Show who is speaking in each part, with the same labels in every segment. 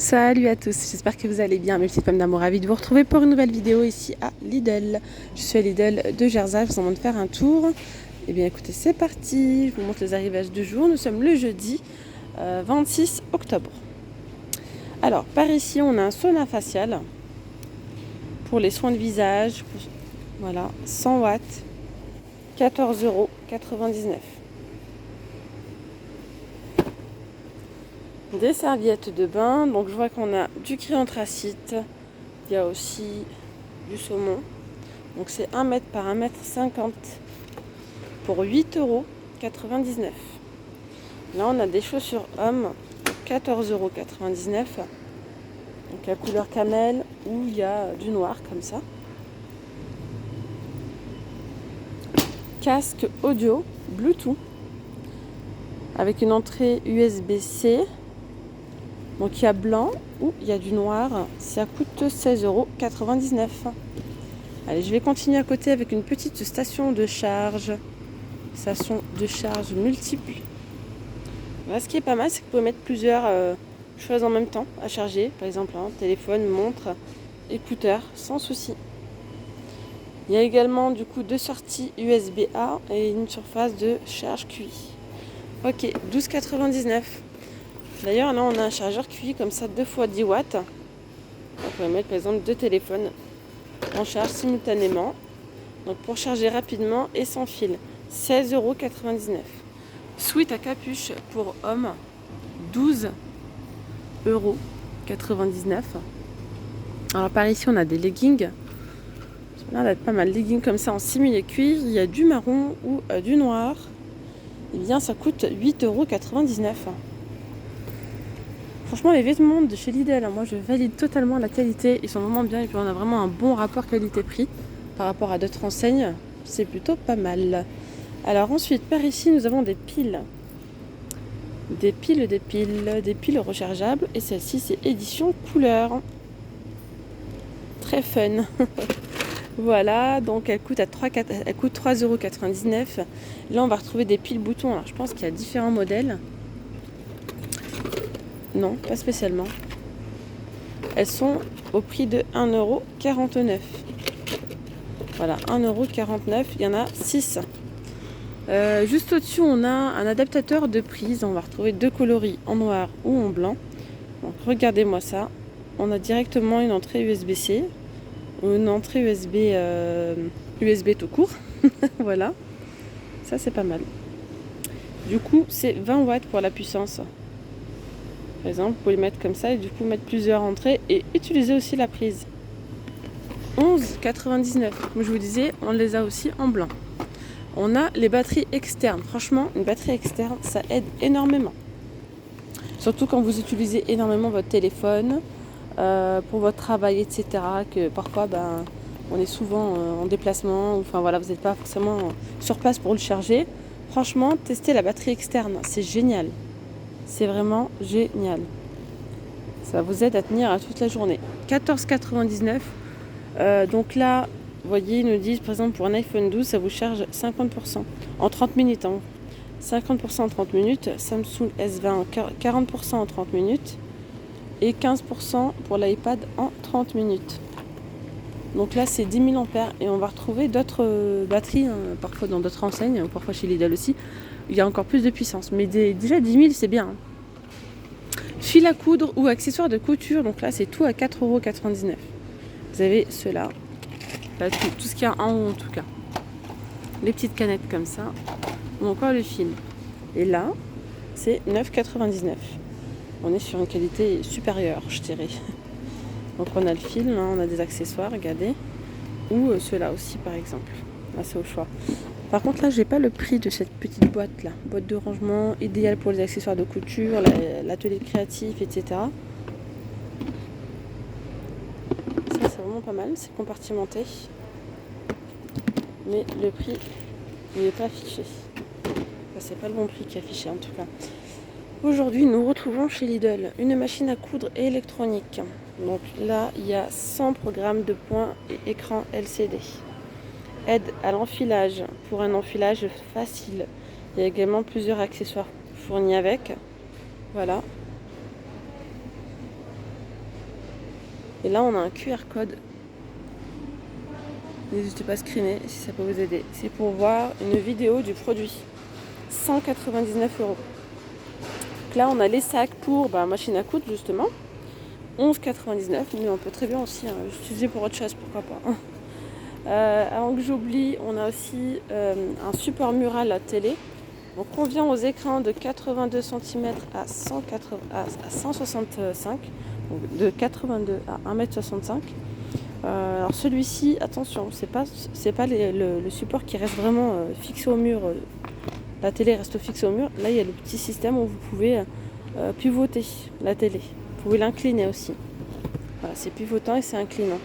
Speaker 1: Salut à tous, j'espère que vous allez bien, mes petites femmes d'amour, ravie de vous retrouver pour une nouvelle vidéo ici à Lidl. Je suis à Lidl de Jersey, je vous demande de faire un tour. Et bien écoutez, c'est parti, je vous montre les arrivages du jour. Nous sommes le jeudi 26 octobre. Alors, par ici, on a un sauna facial pour les soins de visage. Voilà, 100 watts, 14,99 €. Des serviettes de bain, donc je vois qu'on a du gris anthracite, il y a aussi du saumon, donc c'est 1 mètre par 1,50 m pour 8,99 €. Là on a des chaussures hommes, 14,99 €, donc la couleur camel où il y a du noir comme ça. Casque audio Bluetooth avec une entrée USB-C. Donc il y a blanc ou il y a du noir, ça coûte 16,99 €. Allez, je vais continuer à côté avec une petite station de charge multiple. Là, ce qui est pas mal, c'est que vous pouvez mettre plusieurs choses en même temps à charger, par exemple téléphone, montre, écouteurs, sans souci. Il y a également du coup 2 sorties USB-A et une surface de charge QI. Ok, 12,99 €. D'ailleurs, là, on a un chargeur QI comme ça, 2 x 10 watts. On peut mettre par exemple 2 téléphones en charge simultanément. Donc pour charger rapidement et sans fil, 16,99 €. Sweat à capuche pour hommes, 12,99 €. Alors par ici, on a des leggings. Là, on a pas mal de leggings comme ça en simili cuir. Il y a du marron ou du noir. Et bien, ça coûte 8,99 €. Franchement, les vêtements de chez Lidl, moi je valide totalement la qualité. Ils sont vraiment bien et puis on a vraiment un bon rapport qualité-prix par rapport à d'autres enseignes. C'est plutôt pas mal. Alors ensuite, par ici, nous avons des piles. Des piles rechargeables. Et celle-ci, c'est édition couleur. Très fun. Voilà, donc elle coûte 3,99 €. Là, on va retrouver des piles boutons. Alors je pense qu'il y a différents modèles. Non, pas spécialement. Elles sont au prix de 1,49 €. Voilà, 1,49 €. Il y en a 6. Juste au-dessus, on a un adaptateur de prise. On va retrouver 2 coloris en noir ou en blanc. Donc, regardez-moi ça. On a directement une entrée USB-C ou une entrée USB tout court. Voilà. Ça, c'est pas mal. Du coup, c'est 20 watts pour la puissance. Par exemple, vous pouvez le mettre comme ça et du coup mettre plusieurs entrées et utiliser aussi la prise. 11,99 €. Comme je vous disais, on les a aussi en blanc. On a les batteries externes. Franchement, une batterie externe, ça aide énormément. Surtout quand vous utilisez énormément votre téléphone pour votre travail, etc. Que parfois, on est souvent en déplacement. Enfin voilà, vous n'êtes pas forcément sur place pour le charger. Franchement, testez la batterie externe. C'est génial. C'est vraiment génial. Ça vous aide à tenir toute la journée. 14,99 €. Donc là, vous voyez, ils nous disent, par exemple, pour un iPhone 12, ça vous charge 50% en 30 minutes. 50% en 30 minutes. Samsung S20, 40% en 30 minutes. Et 15% pour l'iPad en 30 minutes. Donc là, c'est 10 000 ampères. Et on va retrouver d'autres batteries, parfois dans d'autres enseignes, ou parfois chez Lidl aussi. Il y a encore plus de puissance. Mais déjà 10 000, c'est bien. Fil à coudre ou accessoires de couture. Donc là, c'est tout à 4,99 €. Vous avez ceux-là. Là, tout ce qu'il y a en haut, en tout cas. Les petites canettes comme ça. Ou encore le fil. Et là, c'est 9,99 €. On est sur une qualité supérieure, je dirais. Donc on a le fil, on a des accessoires, regardez. Ou ceux-là aussi, par exemple. Là, c'est au choix. Par contre, là, j'ai pas le prix de cette petite boîte là. Boîte de rangement, idéale pour les accessoires de couture, l'atelier créatif, etc. Ça, c'est vraiment pas mal. C'est compartimenté. Mais le prix n'est pas affiché. Enfin, c'est pas le bon prix qui est affiché, en tout cas. Aujourd'hui, nous retrouvons chez Lidl une machine à coudre électronique. Donc là, il y a 100 programmes de points et écran LCD. Aide à l'enfilage pour un enfilage facile. Il y a également plusieurs accessoires fournis avec. Voilà. Et là, on a un QR code. N'hésitez pas à screener si ça peut vous aider. C'est pour voir une vidéo du produit. 199 €. Donc là, on a les sacs pour machine à coudre, justement. 11,99 €. Mais on peut très bien aussi l'utiliser pour autre chose, pourquoi pas. Avant que j'oublie, on a aussi un support mural à télé. Donc on vient aux écrans de 82 cm à 165, donc de 82 à 1,65 m. Alors celui-ci, attention, c'est pas le support qui reste vraiment fixé au mur. La télé reste fixée au mur. Là, il y a le petit système où vous pouvez pivoter la télé. Vous pouvez l'incliner aussi. Voilà, c'est pivotant et c'est inclinant.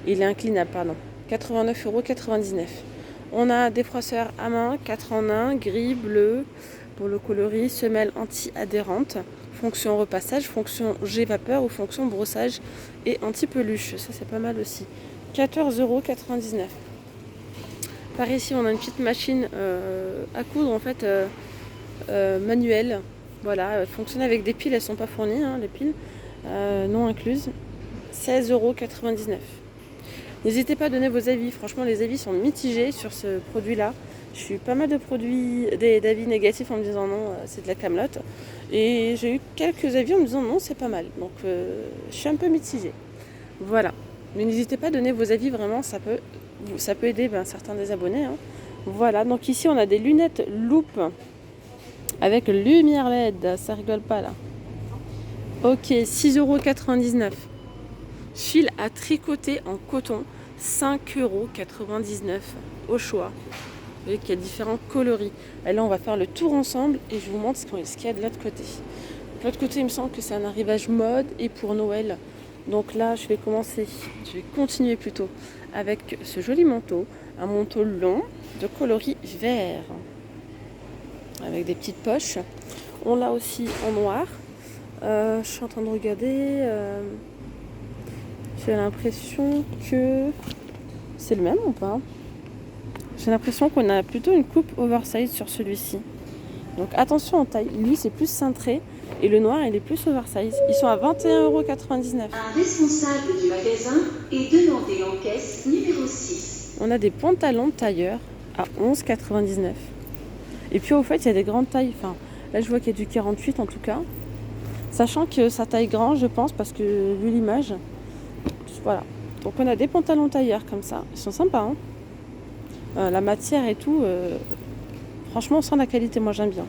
Speaker 1: Il est inclinable, pardon. 89,99 €. On a des froisseurs à main, 4 en 1, gris, bleu, pour le coloris, semelle anti-adhérente, fonction repassage, fonction jet vapeur ou fonction brossage et anti-peluche. Ça, c'est pas mal aussi. 14,99 €. Par ici, on a une petite machine à coudre, en fait, manuelle. Voilà, elle fonctionne avec des piles, elles ne sont pas fournies, les piles, non incluses. 16,99 €. N'hésitez pas à donner vos avis. Franchement, les avis sont mitigés sur ce produit-là. Je suis pas mal d'avis négatifs en me disant non, c'est de la camelote. Et j'ai eu quelques avis en me disant non, c'est pas mal. Donc, je suis un peu mitigée. Voilà. Mais n'hésitez pas à donner vos avis, vraiment, ça peut aider certains des abonnés. Voilà, donc ici, on a des lunettes loupe avec lumière LED. Ça rigole pas, là. Ok, 6,99 €. Fil à tricoter en coton, 5,99 € au choix. Vous voyez qu'il y a différents coloris. Et là, on va faire le tour ensemble et je vous montre ce qu'il y a de l'autre côté. De l'autre côté, il me semble que c'est un arrivage mode et pour Noël. Donc là, je vais continuer plutôt avec ce joli manteau. Un manteau long de coloris vert avec des petites poches. On l'a aussi en noir. Je suis en train de regarder. J'ai l'impression que c'est le même ou pas? J'ai l'impression qu'on a plutôt une coupe oversize sur celui-ci. Donc attention en taille. Lui, c'est plus cintré et le noir, il est plus oversize. Ils sont à 21,99 €.
Speaker 2: Un responsable du magasin est demandé en caisse numéro 6.
Speaker 1: On a des pantalons de tailleur à 11,99 €. Et puis au fait, il y a des grandes tailles. Enfin, là, je vois qu'il y a du 48 en tout cas. Sachant que ça taille grand, je pense, parce que vu l'image... Voilà, donc on a des pantalons tailleurs comme ça, ils sont sympas, la matière et tout, franchement on sent la qualité, moi j'aime bien.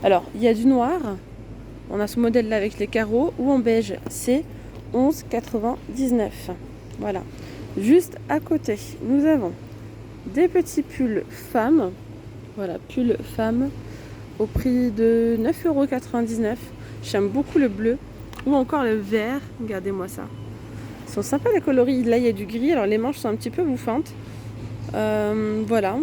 Speaker 1: Alors il y a du noir, on a ce modèle là avec les carreaux, ou en beige, c'est 11,99 €. Voilà, juste à côté nous avons des petits pulls femmes, voilà, pulls femmes au prix de 9,99 €. J'aime beaucoup le bleu ou encore le vert, regardez-moi ça. Ils sont sympas les coloris. Là, il y a du gris. Alors, les manches sont un petit peu bouffantes. Voilà.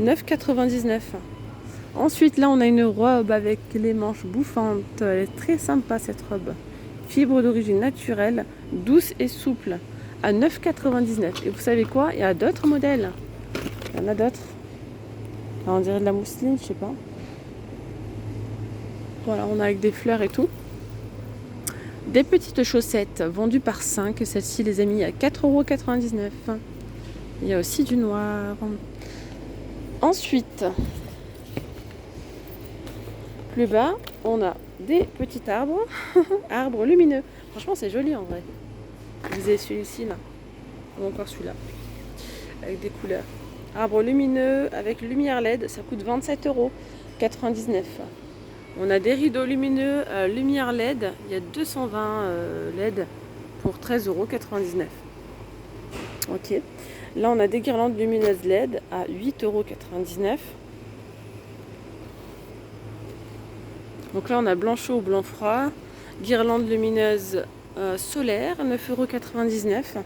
Speaker 1: 9,99 €. Ensuite, là, on a une robe avec les manches bouffantes. Elle est très sympa, cette robe. Fibre d'origine naturelle, douce et souple. À 9,99 €. Et vous savez quoi? Il y a d'autres modèles. Il y en a d'autres. On dirait de la mousseline, je sais pas. Voilà, on a avec des fleurs et tout. Des petites chaussettes vendues par 5. Celle-ci, les amis, à 4,99 €. Il y a aussi du noir. Ensuite, plus bas, on a des petits arbres. Arbres lumineux. Franchement, c'est joli en vrai. Vous avez celui-ci là. Ou encore celui-là. Avec des couleurs. Arbres lumineux avec lumière LED. Ça coûte 27,99 €. On a des rideaux lumineux, lumière LED, il y a 220 LED pour 13,99 €. Ok. Là, on a des guirlandes lumineuses LED à 8,99 €. Donc là, on a blanc chaud ou blanc froid. Guirlande lumineuse solaire, 9,99 €.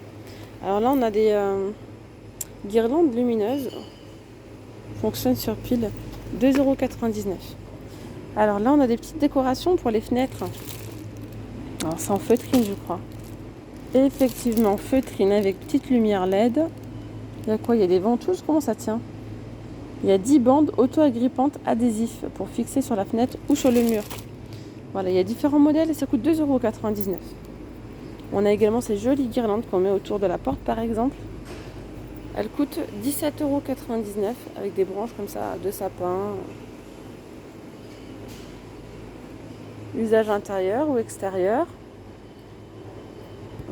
Speaker 1: Alors là, on a des guirlandes lumineuses, fonctionnent sur pile, 2,99 €. Alors là, on a des petites décorations pour les fenêtres. Alors c'est en feutrine, je crois. Effectivement, feutrine avec petite lumière LED. Il y a quoi? Il y a des ventouses, comment ça tient? Il y a 10 bandes auto-agrippantes adhésifs pour fixer sur la fenêtre ou sur le mur. Voilà, il y a différents modèles et ça coûte 2,99 €. On a également ces jolies guirlandes qu'on met autour de la porte par exemple. Elles coûtent 17,99 € avec des branches comme ça de sapin. Usage intérieur ou extérieur.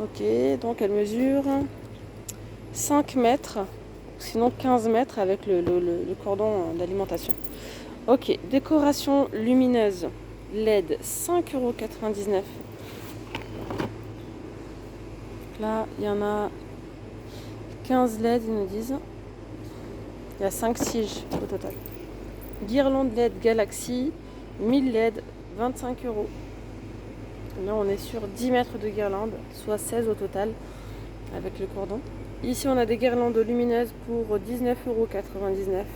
Speaker 1: Ok, donc elles mesurent 5 mètres, sinon 15 mètres avec le cordon d'alimentation. Ok, décoration lumineuse LED 5,99 €. Là, il y en a 15 LED, ils nous disent. Il y a 5 tiges au total. Guirlande LED Galaxy, 1000 LED, 25 €. Là, on est sur 10 mètres de guirlande, soit 16 au total avec le cordon. Ici, on a des guirlandes lumineuses pour 19,99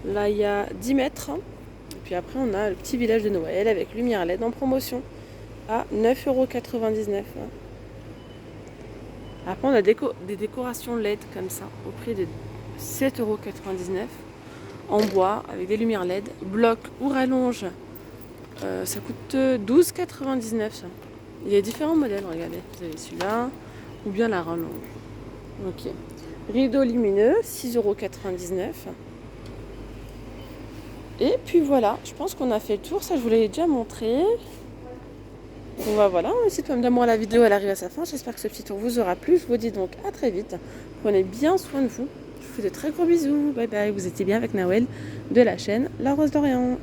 Speaker 1: €. Là, il y a 10 mètres. Et puis après, on a le petit village de Noël avec lumière LED en promotion à 9,99 €. Après, on a des décorations LED comme ça au prix de 7,99 € en bois avec des lumières LED, bloc ou rallonge. Ça coûte 12,99 €. Il y a différents modèles, regardez. Vous avez celui-là ou bien la rallonge. Ok. Rideau lumineux, 6,99 €. Et puis voilà, je pense qu'on a fait le tour. Ça, je vous l'ai déjà montré. Bon bah voilà, si toi d'amour la vidéo elle arrive à sa fin. J'espère que ce petit tour vous aura plu. Je vous dis donc à très vite. Prenez bien soin de vous. Je vous fais de très gros bisous. Bye bye. Vous étiez bien avec Nawel de la chaîne La Rose d'Orient.